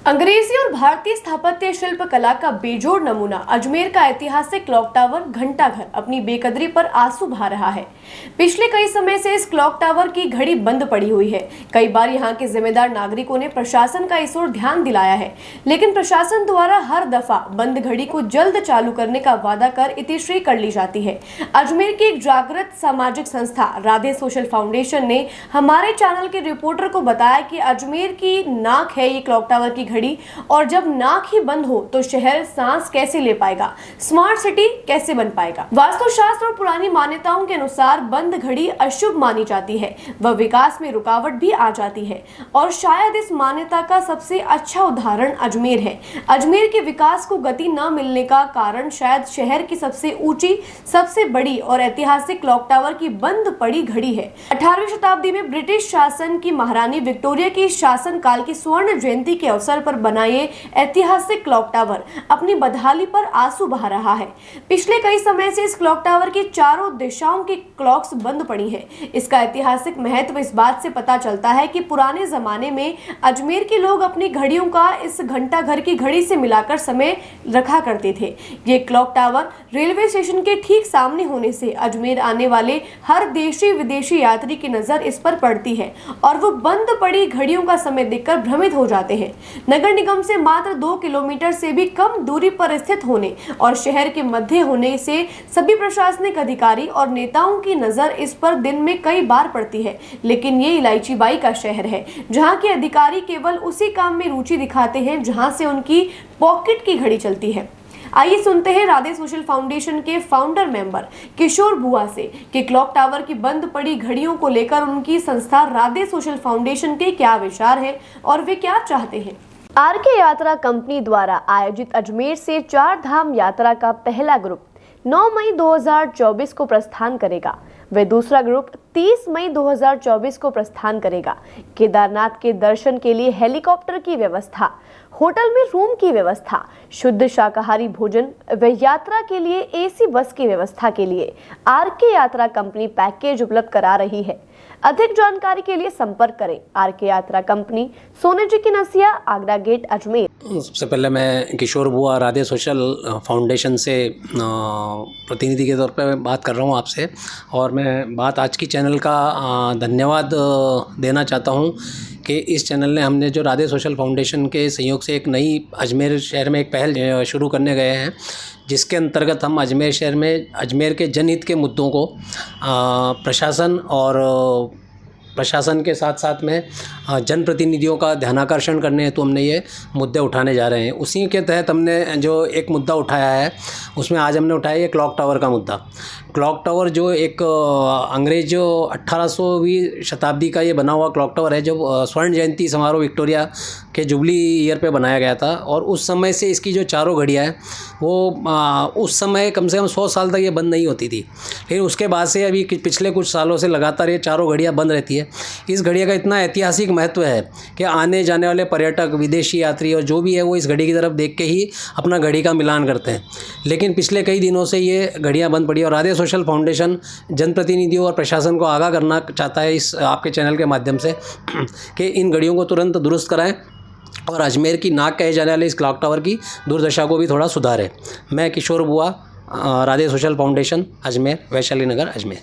अंग्रेजी और भारतीय स्थापत्य शिल्प कला का बेजोड़ नमूना अजमेर का ऐतिहासिक क्लॉक टावर घंटाघर अपनी बेकदरी पर आंसू बहा रहा है। पिछले कई समय से इस क्लॉक टावर की घड़ी बंद पड़ी हुई है। कई बार यहाँ के जिम्मेदार नागरिकों ने प्रशासन का इस ओर ध्यान दिलाया है, लेकिन प्रशासन द्वारा हर दफा बंद घड़ी को जल्द चालू करने का वादा कर इतिश्री कर ली जाती है। अजमेर की एक जागृत सामाजिक संस्था राधे सोशल फाउंडेशन ने हमारे चैनल के रिपोर्टर को बताया कि अजमेर की नाक है ये क्लॉक टावर की घड़ी, और जब नाक ही बंद हो तो शहर सांस कैसे ले पाएगा, स्मार्ट सिटी कैसे बन पाएगा। वास्तुशास्त्र और पुरानी मान्यताओं के अनुसार बंद घड़ी अशुभ मानी जाती है, वह विकास में रुकावट भी आ जाती है, और शायद इस मान्यता का सबसे अच्छा उदाहरण अजमेर है। अजमेर के विकास को गति न मिलने का कारण शायद शहर की सबसे ऊंची, सबसे बड़ी और ऐतिहासिक क्लॉक टावर की बंद पड़ी घड़ी है। 18वीं शताब्दी में ब्रिटिश शासन की महारानी विक्टोरिया की शासन काल की स्वर्ण जयंती के अवसर पर बनाए ऐतिहासिक क्लॉक टावर अपनी बदहाली पर आंसू बहा रहा है। पिछले कई समय से इस क्लॉक टावर की चारों दिशाओं की क्लॉक्स बंद पड़ी हैं। इसका ऐतिहासिक महत्व इस बात से पता चलता है कि पुराने जमाने में अजमेर के लोग अपनी घड़ियों का इस घंटा घर की घड़ी से मिलाकर समय रखा करते थे। ये क्लॉक टावर रेलवे स्टेशन के ठीक सामने होने से अजमेर आने वाले हर देशी विदेशी यात्री की नजर इस पर पड़ती है और वो बंद पड़ी घड़ियों का समय देखकर भ्रमित हो जाते हैं। नगर निगम से मात्र 2 किलोमीटर से भी कम दूरी पर स्थित होने और शहर के मध्य होने से सभी प्रशासनिक अधिकारी और नेताओं की नजर इस पर दिन में कई बार पड़ती है, लेकिन ये इलायची बाई का शहर है जहां के अधिकारी केवल उसी काम में रुचि दिखाते हैं जहां से उनकी पॉकेट की घड़ी चलती है। आइए सुनते हैं राधे सोशल फाउंडेशन के फाउंडर मेंबर किशोर बुआ से कि क्लॉक टावर की बंद पड़ी घड़ियों को लेकर उनकी संस्था राधे सोशल फाउंडेशन के क्या विचार हैं और वे क्या चाहते हैं। आरके यात्रा कंपनी द्वारा आयोजित अजमेर से 4 धाम यात्रा का पहला ग्रुप 9 मई 2024 को प्रस्थान करेगा। वे दूसरा ग्रुप 30 मई 2024 को प्रस्थान करेगा। केदारनाथ के दर्शन के लिए हेलीकॉप्टर की व्यवस्था, होटल में रूम की व्यवस्था, शुद्ध शाकाहारी भोजन व यात्रा के लिए एसी बस की व्यवस्था के लिए आरके यात्रा कंपनी पैकेज उपलब्ध करा रही है। अधिक जानकारी के लिए संपर्क करें आरके यात्रा कंपनी, सोने जी की नसिया, आगरा गेट, अजमेर। सबसे पहले मैं किशोर बुआ राधे सोशल फाउंडेशन से प्रतिनिधि के तौर पे बात कर रहा हूँ आपसे, और मैं बात आज की चैनल का धन्यवाद देना चाहता हूँ कि इस चैनल ने हमने जो राधे सोशल फाउंडेशन के सहयोग से एक नई अजमेर शहर में एक पहल शुरू करने गए हैं, जिसके अंतर्गत हम अजमेर शहर में अजमेर के जनहित के मुद्दों को प्रशासन के साथ साथ में जनप्रतिनिधियों का ध्यानाकर्षण करने हेतु हमने ये मुद्दे उठाने जा रहे हैं। उसी के तहत हमने जो एक मुद्दा उठाया है, उसमें आज हमने उठाया ये क्लॉक टावर का मुद्दा। क्लॉक टावर जो एक अंग्रेज 1800वीं शताब्दी का ये बना हुआ क्लॉक टावर है, जो स्वर्ण जयंती समारोह विक्टोरिया के जुबली ईयर पे बनाया गया था, और उस समय से इसकी जो चारों घड़ियाँ हैं वो उस समय कम से कम 100 साल तक ये बंद नहीं होती थी। फिर उसके बाद से अभी पिछले कुछ सालों से लगातार ये चारों घड़ियाँ बंद रहती है। इस घड़िया का इतना ऐतिहासिक महत्व है कि आने जाने वाले पर्यटक, विदेशी यात्री और जो भी है वो इस घड़ी की तरफ देख के ही अपना घड़ी का मिलान करते हैं। लेकिन पिछले कई दिनों से ये घड़ियाँ बंद पड़ी, और राधे सोशल फाउंडेशन जनप्रतिनिधियों और प्रशासन को आगाह करना चाहता है इस आपके चैनल के माध्यम से कि इन घड़ियों को तुरंत दुरुस्त कराएं और अजमेर की नाक कहे जाने वाले इस क्लॉक टावर की दुर्दशा को भी थोड़ा सुधारें। मैं किशोर बुआ, राधे सोशल फाउंडेशन, अजमेर, वैशाली नगर, अजमेर।